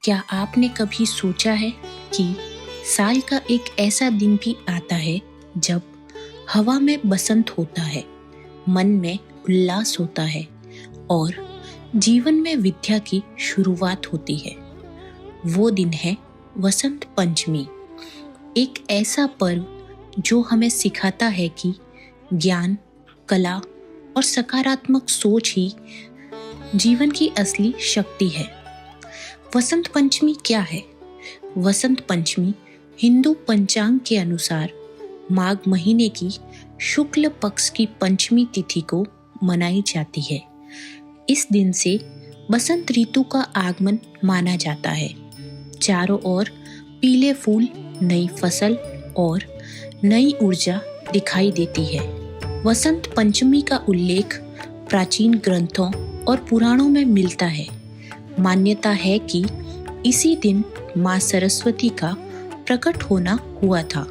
क्या आपने कभी सोचा है कि साल का एक ऐसा दिन भी आता है जब हवा में बसंत होता है, मन में उल्लास होता है और जीवन में विद्या की शुरुआत होती है। वो दिन है वसंत पंचमी, एक ऐसा पर्व जो हमें सिखाता है कि ज्ञान, कला और सकारात्मक सोच ही जीवन की असली शक्ति है। वसंत पंचमी क्या है? वसंत पंचमी हिंदू पंचांग के अनुसार माघ महीने की शुक्ल पक्ष की पंचमी तिथि को मनाई जाती है। इस दिन से बसंत ऋतु का आगमन माना जाता है। चारों ओर पीले फूल, नई फसल और नई ऊर्जा दिखाई देती है। वसंत पंचमी का उल्लेख प्राचीन ग्रंथों और पुराणों में मिलता है। मान्यता है कि इसी दिन माँ सरस्वती का प्रकट होना हुआ था,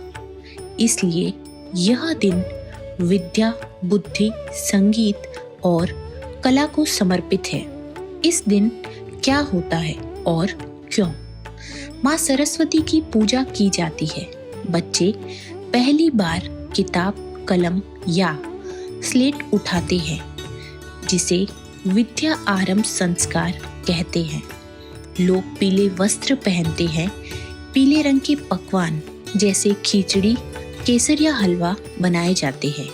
इसलिए यह दिन विद्या, बुद्धि, संगीत और कला को समर्पित है। इस दिन क्या होता है और क्यों? माँ सरस्वती की पूजा की जाती है। बच्चे पहली बार किताब, कलम या स्लेट उठाते हैं, जिसे विद्या आरंभ संस्कार कहते हैं। लोग पीले वस्त्र पहनते हैं। पीले रंग के पकवान जैसे खिचड़ी, केसर या हलवा बनाए जाते हैं।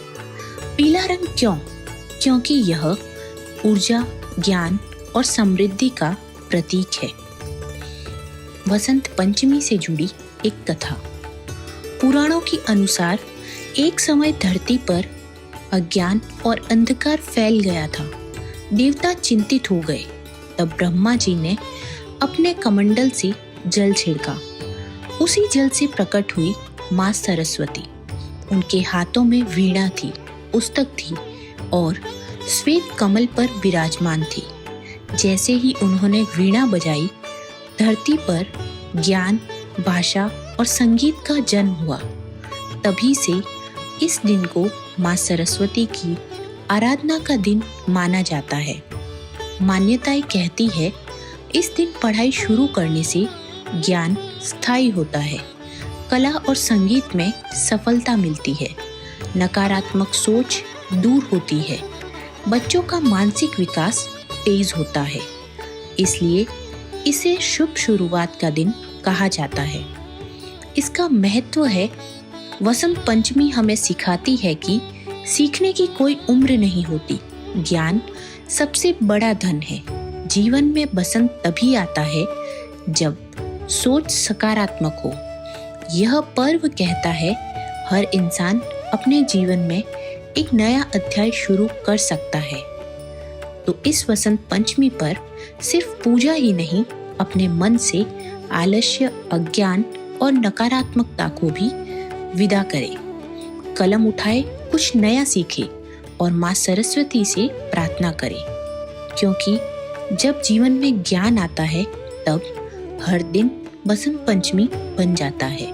पीला रंग क्यों? क्योंकि यह ऊर्जा, ज्ञान और समृद्धि का प्रतीक है। वसंत पंचमी से जुड़ी एक कथा। पुराणों के अनुसार एक समय धरती पर अज्ञान और अंधकार फैल गया था। देवता चिंतित हो गए। तब ब्रह्मा जी ने अपने कमंडल से जल छिड़का। उसी जल से प्रकट हुई माँ सरस्वती। उनके हाथों में वीणा थी, पुस्तक थी और श्वेत कमल पर विराजमान थी। जैसे ही उन्होंने वीणा बजाई, धरती पर ज्ञान, भाषा और संगीत का जन्म हुआ। तभी से इस दिन को माँ सरस्वती की आराधना का दिन माना जाता है। मान्यताएं कहती है इस दिन पढ़ाई शुरू करने से ज्ञान स्थायी होता है, कला और संगीत में सफलता मिलती है, नकारात्मक सोच दूर होती है, बच्चों का मानसिक विकास तेज होता है। इसलिए इसे शुभ शुरुआत का दिन कहा जाता है। इसका महत्व है, वसंत पंचमी हमें सिखाती है कि सीखने की कोई उम्र नहीं होती। ज्ञान सबसे बड़ा धन है। जीवन में बसंत तभी आता है जब सोच सकारात्मक हो। यह पर्व कहता है हर इंसान अपने जीवन में एक नया अध्याय शुरू कर सकता है। तो इस वसंत पंचमी पर सिर्फ पूजा ही नहीं, अपने मन से आलस्य, अज्ञान और नकारात्मकता को भी विदा करें। कलम उठाए, कुछ नया सीखे और माँ सरस्वती से प्रार्थना करें, क्योंकि जब जीवन में ज्ञान आता है तब हर दिन बसंत पंचमी बन जाता है।